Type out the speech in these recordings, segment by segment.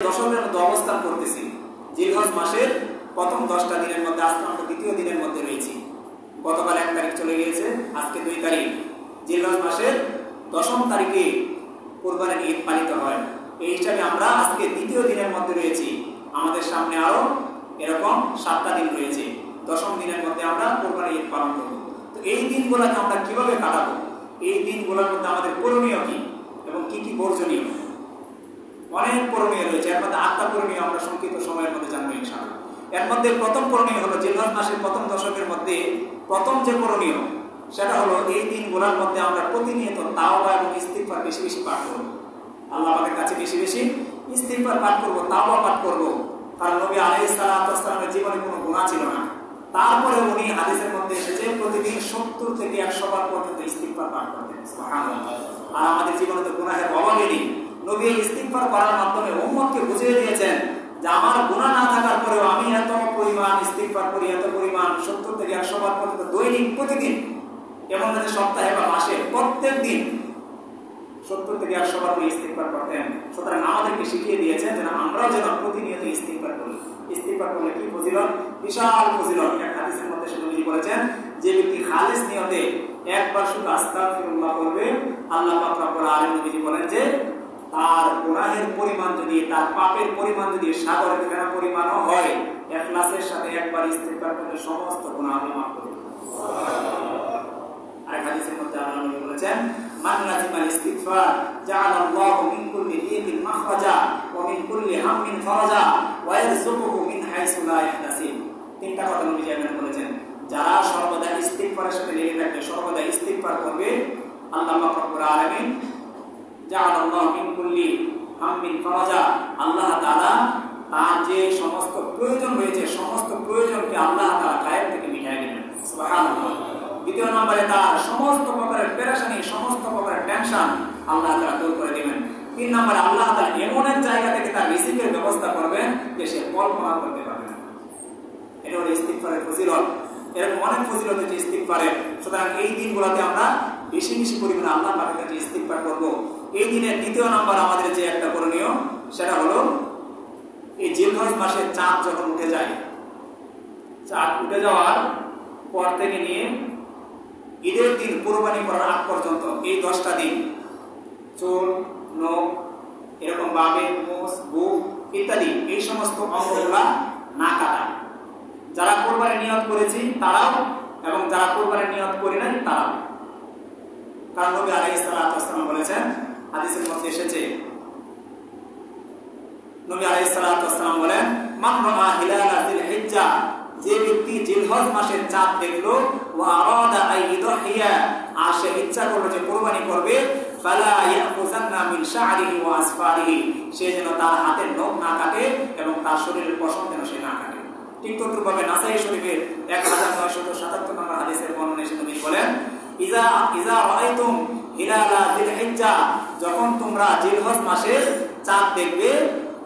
দশমের মধ্যে অবস্থান করতেছি। জিলহজ মাসের প্রথম 10টা দিনের মধ্যে আজকে আমরা দ্বিতীয় দিনের মধ্যে রয়েছি। গতকাল 1 তারিখ চলে গিয়েছে, আজকে 2 তারিখ। জিলহজ মাসের 10ম তারিখে কুরবানির ঈদ পালিত হয়। এই হিসাবে আমরা আজকে দ্বিতীয় দিনের মধ্যে রয়েছি। আমাদের সামনে আরো এরকম 7টা দিন রয়েছে। 10ম দিনের মধ্যে আমরা কুরবানির ঈদ পালন করব। তো এই দিনগুলোকে আমরা কিভাবে কাটাবো, এই দিনগুলোর মধ্যে আমাদের করণীয় কি এবং কি কি বর্জনীয়, অনেক করণীয় রয়েছে। এর মধ্যে 8টা করণীয় আমরা সংক্ষিপ্ত সময়ের মধ্যে জানবো ইনশাআল্লাহ। এর মধ্যে প্রথম করণীয় হলো জিলহজ মাসের প্রথম দশকের মধ্যে প্রথম যে করণীয় সেটা হলো এই দিনগুলোর মধ্যে আমরা প্রতিনিয়ত তাওবা এবং ইস্তিগফার বেশি বেশি পাঠ করব। আল্লাহ পাকের কাছে বেশি বেশি ইস্তিগফার পাঠ করব, তাওবা পাঠ করব। কারণ নবী আলাইহিস সালাতু ওয়াস সালামের জীবনে কোনো গুনাহ ছিল না, তারপরে উনি হাদিসের মধ্যে এসেছে প্রতিদিন 70 থেকে 100 বার পর্যন্ত ইস্তিগফার পাঠ করতেন। সুবহানাল্লাহ। আর আমাদের জীবনে তো গুনাহের অভাবই নেই। নবী ইস্তিগফার করার মাধ্যমে উম্মতকে বুঝিয়ে দিয়েছেন যে আমার গুনাহ না থাকার পরেও আমি এত পরিমাণ ইস্তিগফার করি, এত পরিমাণ 70 থেকে 100 বার পর্যন্ত দৈনিক প্রতিদিন, এমন না যে সপ্তাহে বা মাসে, প্রত্যেক দিন 70 থেকে 100 বার করে ইস্তিগফার করতেন। সুতরাং আমাদেরকে শিখিয়ে দিয়েছেন যে আমরাও যেন প্রতিনিয়ত ইস্তিগফার করি। ইস্তিগফার করলে কি ফজিলত, বিশাল ফজিলত। এক হাদিসের মধ্যে নবী বলেছেন যে ব্যক্তি খালিস নিয়তে একবার শুধু আস্তাগফিরুল্লাহ করবে, আল্লাহ পাক রব্বুল আলামিন নবীজি বলেন যে তার গুনাহের পরিমাণ যদি, তার পাপের পরিমাণ যদি সাগরের ফেনা পরিমাণও হয়, ইখলাসের সাথে একবার ইস্তিগফার করলে সমস্ত গুনাহ আল্লাহ মাফ করে দেন। আর হাদিসের মধ্যে আল্লাহ নবী বলেছেন মান লাজিমাল ইস্তিগফার জাআলাল্লাহু মিন কুল্লি দীকিন মাখরাজা ওয়া মিন কুল্লি হাম্মিন ফারাজা ওয়া ইয়ারযুকুহু মিন হাইসু লা ইয়াহতাসিব। তিনটা কথা নবী এখানে বলেছেন, যারা সর্বদা ইস্তিগফারের সাথে লেগে থাকবে, সর্বদা ইস্তিগফার করবে, আল্লাহ পাক রব্বুল আলামিন জাআলাল্লাহু মিন কুল্লি হাম্মিন ফারাজা, আল্লাহ তাআলা তার যে সমস্ত প্রয়োজন রয়েছে সমস্ত প্রয়োজনকে আল্লাহ তাআলা গায়েব থেকে মিটিয়ে দিবেন। সুবহানাল্লাহ। দ্বিতীয় নম্বরে তার সমস্ত প্রকারের পেরেশানি, সমস্ত প্রকারের টেনশন আল্লাহ তাআলা দূর করে দিবেন। 3 নম্বরে আল্লাহ তাআলা এমন এক জায়গা থেকে তার রিজিকের ব্যবস্থা করবেন যে সে কল্পনা করতে পারবে না। এটা হলো ইস্তিগফারের ফজিলত। এরকম অনেক ফজিলত আছে ইস্তিগফারের। সুতরাং এই দিনগুলোতে আমরা বেশি বেশি পরিমাণে আল্লাহ পাকের কাছে ইস্তিগফার করব। এই দিনের দ্বিতীয় নম্বর আমাদের যে একটা করণীয় সেটা হলো এই জিলহজ মাসের চাঁদ যখন উঠে যায়, চাঁদ উঠে যাওয়ার পর থেকে নিয়ে ঈদের দিন কুরবানি করার আগ পর্যন্ত এই 10টা দিন চুল, নখ, এরকম বাবে, মোষ, বুক ইত্যাদি এই সমস্ত অঙ্গগুলা না কাটা। যারা কুরবানির নিয়ত করেছি তারাও এবং যারা কুরবানির নিয়ত করে নাই তারাও। কারণ নবী আলাইহিস সালাতু ওয়াস সালাম বলেছেন, হাদিসের মধ্যে এসেছে, নবী আলাইহিস সালাতু ওয়াস সালাম বলেন মান রাআ হিলাল যিলহিজ্জা, যে ব্যক্তি জিলহজ মাসের চাঁদ দেখলো, ওয়া আরাদা আইয়ুদহিয়া, আর সে ইচ্ছা করলো যে কুরবানি করবে, ফালা ইয়াখুযান্না মিন শা'রিহি ওয়া আসফারিহি, সে যেন তার হাতের নখ না কাটে এবং তার শরীরের পশম যেন সে না কাটে। ঠিক তদ্রুপভাবে নাসাই শরীফের 1977 নম্বর হাদিসের বর্ণনা এসে নবী বলেন ইজা রাআইতুম হিলালা যিলহিজ্জা, যখন তোমরা জিলহজ মাসের চাঁদ দেখবে,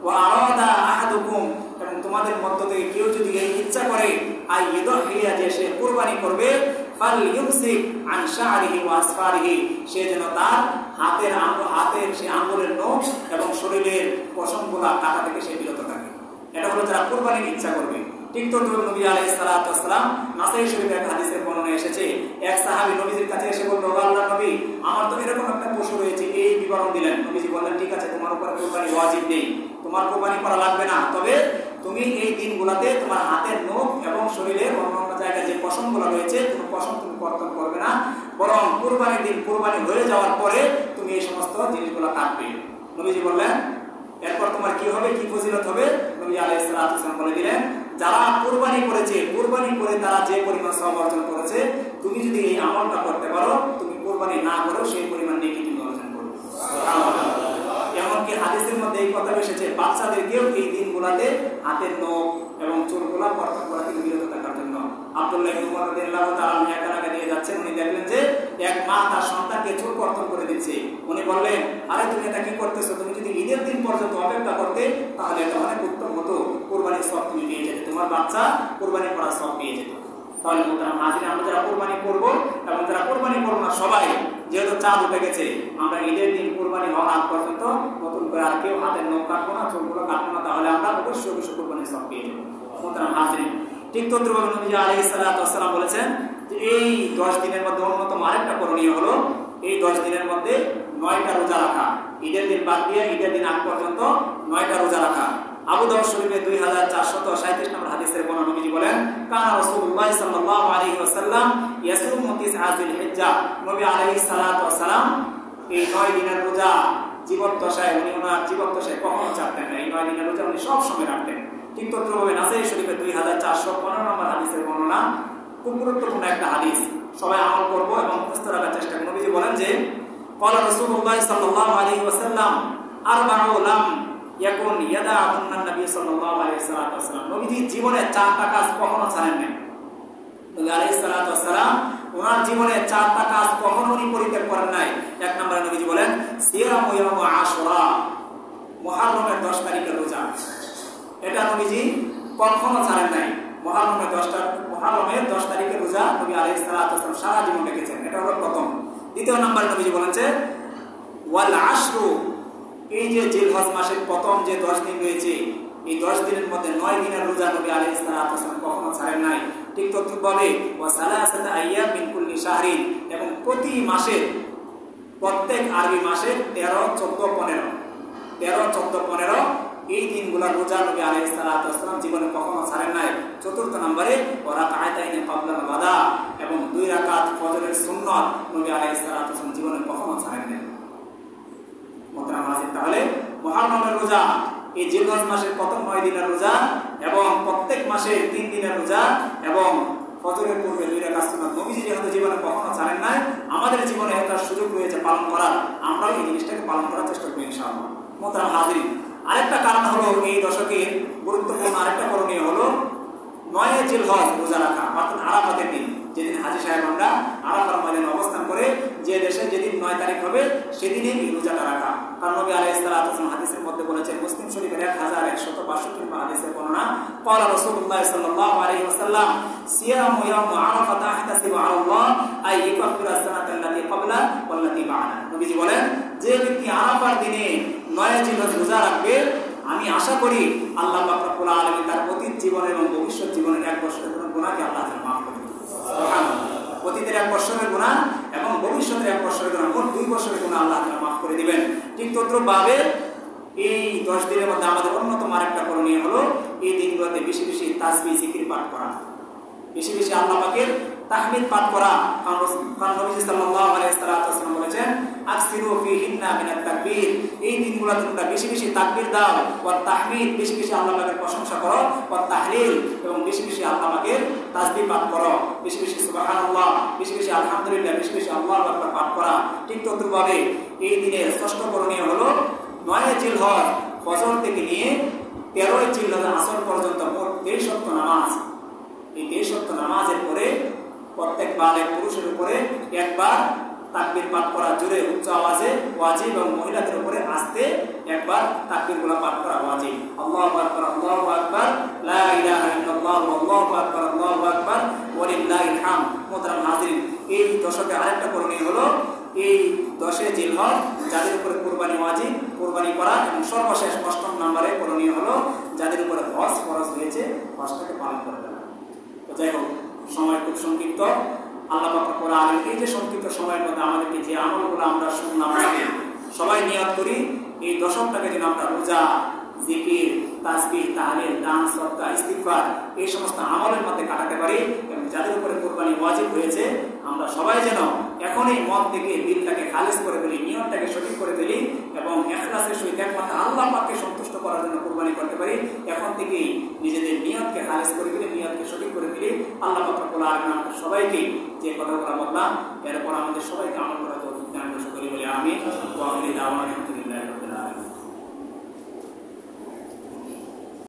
ওয়া আরাদা আহাদুকুম, এবং তোমাদের মধ্য থেকে কেউ যদি এই ইচ্ছা করে আইয়ুদহিয়া, যে সে কুরবানি করবে, ফালইউমসিক আন শা'রিহি ওয়া আসফারিহি, সে যেন তার হাতের সেই আঙ্গুলের নখ এবং শরীরের পশমগুলা কাটা থেকে সে বিরত থাকে। এটা হলো যারা কুরবানির ইচ্ছা করবে। ঠিক তো নবী আলাইহিস সালাতু ওয়াস সালাম নাসাই শরীফের এক হাদিসের বর্ণনা এসেছে, এক সাহাবী নবীজির কাছে এসে বলল, আল্লাহর নবী, আমার তো এরকম একটা পশু রয়েছে, এই বিবরণ দিলেন। নবীজি বললেন, ঠিক আছে, তোমার উপর কুরবানি ওয়াজিব নেই, তোমার কুরবানি করা লাগবে না, তবে তুমি এই দিনগুলোতে তোমার হাতের নখ এবং শরীরের অন্যান্য জায়গায় যে পশমগুলো রয়েছে কোনো পশম তুমি কর্তন করবে না, বরং কুরবানির দিন কুরবানি হয়ে যাওয়ার পরে তুমি এই সমস্ত জিনিসগুলো কাটবে। নবীজি বললেন, এরপর তোমার কি হবে, কি ফজিলত হবে? নবী আলাইহিস সালাতু ওয়াস সালাম বলে দিলেন, যারা কুরবানি করেছে, কুরবানি করে তারা যে পরিমাণ সওয়াব অর্জন করেছে, তুমি যদি এই আমলটা করতে পারো, তুমি কুরবানি না করেও সেই পরিমাণ নেকি তুমি অর্জন করবে। সুবহানাল্লাহ। এমনকি হাদিসের মধ্যে এই কথা এসেছে, বাচ্চাদেরকেও এই দিনগুলোতে হাতের নখ এবং চুলগুলা কর্তন করা থেকে বিরত থাকার জন্য। আব্দুল্লাহ ইবনে উমর রাদিয়াল্লাহু তাআলা এক এলাকা দিয়ে যাচ্ছেন, উনি দেখলেন যে এক মা তার সন্তানকে চুল কর্তন করে দিচ্ছে। উনি বললেন, আরে তুমি এটা কি করতেছো? তুমি যদি ঈদের দিন পর্যন্ত অপেক্ষা করতে তাহলে এটা অনেক উত্তম হতো, কুরবানির সওয়াব তুমি পেয়ে যেতে, তোমার বাচ্চা কুরবানি করার সওয়াব পেয়ে যেত। তাহলে আমরা যারা কোরবানি করবো এবং যারা কোরবানি করবো না সবাই, যেহেতু চাঁদ উঠে গেছে, আমরা ঈদের দিন কোরবানি হওয়ার আগ পর্যন্ত নতুন করে আর কেউ হাতের নখ কাটবো না, চোখগুলো কাটবো না, তাহলে আমরা অবশ্যই কোরবানির সব পেয়ে যাবো। ঠিক তদ্রুপভাবে নবীজি আলাইহিস সালাতু ওয়াস সালাম বলেছেন যে এই 10 দিনের মধ্যে অন্যতম আরেকটা করণীয় হলো এই 10 দিনের মধ্যে 9টা রোজা রাখা। ঈদের দিন বাদ দিয়ে ঈদের দিন আগ পর্যন্ত 9টা রোজা রাখা। আবু দাউদ শরীফে 2437 নম্বর হাদিসের বর্ণনা নবীজি বলেন, কানা রাসূলুল্লাহ সাল্লাল্লাহু আলাইহি ওয়াসাল্লাম ইয়াসুমু তিসআ যিলহিজ্জা। নবী আলাইহিস সালাতু ওয়াস সালাম এই 9 দিনের রোজা জীবত দশায় উনি ওনার জীবত দশায় কখনো ছাড়তেন না। এই 9 দিনের রোজা উনি সব সময় রাখতেন। ঠিক তদ্রুপভাবে নাসাই শরীফে 2415 নম্বর হাদিসের বর্ণনা, খুব গুরুত্বপূর্ণ একটা হাদিস, সবাই আমল করব এবং মুখস্থ রাখার চেষ্টা করব। নবীজি বলেন যে ক্বালা রাসূলুল্লাহ সাল্লাল্লাহু আলাইহি ওয়াসাল্লাম আরবাউ লাম ইয়াকুন ইয়াদাউন্না নবী সাল্লাল্লাহু আলাইহি ওয়াসাল্লাম। নবীজি জীবনে 4টা কাজ কখনো ছাড়েন না। নবী আলাইহিস সালাতু ওয়াসসালাম ওনার জীবনে 4টা কাজ কখনো উনি পরিত্যাগ করেন নাই। এক নম্বরে নবীজি বলেন সিয়ামু ইয়াউম আশুরা, মুহররমের 10 তারিখের রোজা। এটা নবীজি কখনো ছাড়েন নাই। মুহররমের 10 তারিখের রোজা নবী আলাইহিস সালাতু ওয়াসসালাম সারা জীবন রেখেছেন। এটা হলো প্রথম। দ্বিতীয় নম্বরে নবীজি বলেছে ওয়াল আশরু, এই যে জিলহজ মাসের প্রথম যে 10 দিন রয়েছে, এই 10 দিনের মধ্যে 9 দিনের রোজা নবী আলাইহিস সালাতু ওয়াসসালাম কখনো ছাড়েন নাই। ঠিক তদ্রুপভাবে ওয়া সালাসাতু আইয়াম মিন কুল্লি শাহরিন, এবং প্রতি মাসে প্রত্যেক আরবি মাসে 13, 14, 15 এই দিনগুলো রোজা নবী আলাইহিস সালাতু ওয়াসসালাম জীবনে কখনো ছাড়েন নাই। চতুর্থ নম্বরে ওয়া রাকাতাইনি ক্বাবলাল ওয়াদা, এবং 2 রাকাত ফজরের সুন্নাত নবী আলাইহিস সালাতু ওয়াসসালাম জীবনে কখনো ছাড়েন নাই। তাহলে মুহররমের রোজা, এই জিলহজ মাসের প্রথম 9 দিনের রোজা, এবং প্রত্যেক মাসে 3 দিনের রোজা, এবং ফজরের পূর্বে 2 রাকাত সুন্নাত নবীজি যেহেতু জীবনে কখনো ছাড়েন নাই, আমাদের জীবনে একটা সুযোগ রয়েছে পালন করার, আমরা এই জিনিসটাকে পালন করার চেষ্টা করি ইনশাআল্লাহ। মোহতারাম হাজিরিন, আরেকটা কারণ হলো এই দশকের গুরুত্বপূর্ণ আরেকটা করণীয় হলো 9 জিলহজ রোজা রাখা, অর্থাৎ আরাফাতের দিন, যেদিন হাজী সাহেব আমরা আরাফার ময়দানে অবস্থান করে যে দেশে যেদিন 9 তারিখ হবে সেদিনই এই রোজাটা রাখা। কারণ নবী আলাইহিস সালাতু ওয়াসাল্লাম হাদিসের মধ্যে বলেছেন, মুসলিম শরীফের 1162 নম্বর হাদিসের বর্ণনা, ক্বালা রাসূলুল্লাহ সাল্লাল্লাহু আলাইহি ওয়াসাল্লাম সিয়ামু ইয়াউম আরাফা তাহতাসিবু আলাল্লাহ আই ইয়াকফিরা সানাতাল্লাতী ক্বাবলা ওয়াল্লাতী বা'দা। নবীজি বলেন, যে ব্যক্তি আরাফার দিনে 9 জিলহজ রোজা রাখবে, আমি আশা করি আল্লাহ পাক রব্বুল আলামিন তার অতীত জীবন এবং ভবিষ্যৎ জীবনের 1 বছরের গুনাহকে আল্লাহ তাআলা মাফ করে দিবেন। সুবহানাল্লাহ। অতীতের 1 বছরের গুনাহ এবং ভবিষ্যতের 1 বছরের গুনাহ, মোট 2 বছরের গুনাহ আল্লাহ তাআলা মাফ করে দিবেন। ঠিক তদ্রুপভাবে এই 10 দিনের মধ্যে আমাদের অন্যতম আরেকটা করণীয় হলো এই দিনগুলোতে বেশি বেশি তাসবিহ জিকির পাঠ করা, বেশি বেশি আল্লাহ পাকের তাহমিদ পাঠ করা। কারণ নবী সাল্লাল্লাহু আলাইহি ওয়াসাল্লাম বলেছেন, আকসিরু ফীহিন্না মিনাত তাকবীর, এই দিনগুলোতে তোমরা বেশি বেশি তাকবীর দাও, ওয়া তাহমিদ, বেশি বেশি আল্লাহ পাকের প্রশংসা করো, ওয়া তাহলিল, এবং বেশি বেশি আল্লাহ পাকের তাসবিহ পাঠ করো, বেশি বেশি সুবহানাল্লাহ, বেশি বেশি আলহামদুলিল্লাহ, বেশি বেশি আল্লাহু আকবার পাঠ করা। ঠিক তদ্রুপভাবে এই দিনের ষষ্ঠ করণীয় হলো 9 জিলহজ ফজর থেকে নিয়ে 13 জিলহজ আসর পর্যন্ত মোট 23 ওয়াক্ত নামাজ। এই 23 ওয়াক্ত নামাজের পরে প্রত্যেক বালেগ পুরুষের উপরে একবার তাকবীর পাঠ করা, জোরে উচ্চ আওয়াজে ওয়াজিব, এবং মহিলাদের উপরে আস্তে একবার তাকবীরগুলো পাঠ করা ওয়াজিব। আল্লাহু আকবার, আল্লাহু আকবার, লা ইলাহা ইল্লাল্লাহ, আল্লাহু আকবার, আল্লাহু আকবার, ওয়ালিল্লাহিল হামদ। মুহতারাম হাজিরিন, এই দশকে আরেকটা করণীয় হলো এই 10 জিলহজ যাদের উপরে কুরবানি ওয়াজিব, কুরবানি করা, এবং সর্বশেষ 8 নম্বরে করণীয় হলো যাদের উপরে হজ ফরজ হয়েছে, হজটাকে পালন করে দেওয়া। তো যাই হোক, সময় খুব সংক্ষিপ্ত। আল্লাহ পাক রব্বুল আলামিন এই যে সংক্ষিপ্ত সময়ের মধ্যে আমাদেরকে যে আমলগুলো আমরা শুনলাম, সবাই নিয়ত করি এই দশকটাকে যেন আমরা রোজা, জিকির, তাসবিহ, তাহলিল, দান, সদকা, ইস্তিগফার এই সমস্ত আমলের মধ্যে কাটাতে পারি। এবং যাদের উপরে কুরবানি ওয়াজিব হয়েছে, আমরা সবাই যেন এখনই মন থেকে দিলটাকে খালেস করে ফেলি, নিয়তটাকে সঠিক করে ফেলি, এবং ইখলাসের সহিত একমাত্র আল্লাহ পাককে সন্তুষ্ট করার জন্য কুরবানি করতে পারি। এখন থেকেই নিজেদের নিয়তকে খালেস করে ফেলি, নিয়তকে সঠিক করে ফেলি। আল্লাহ পাক রব্বুল আলামিন আমাদের সবাইকে যে কথাগুলো বললাম, এরপর আমাদের সবাইকে আমল করার তৌফিক দান করুন বলি আমিন। ওয়া আখিরু দাওয়ানা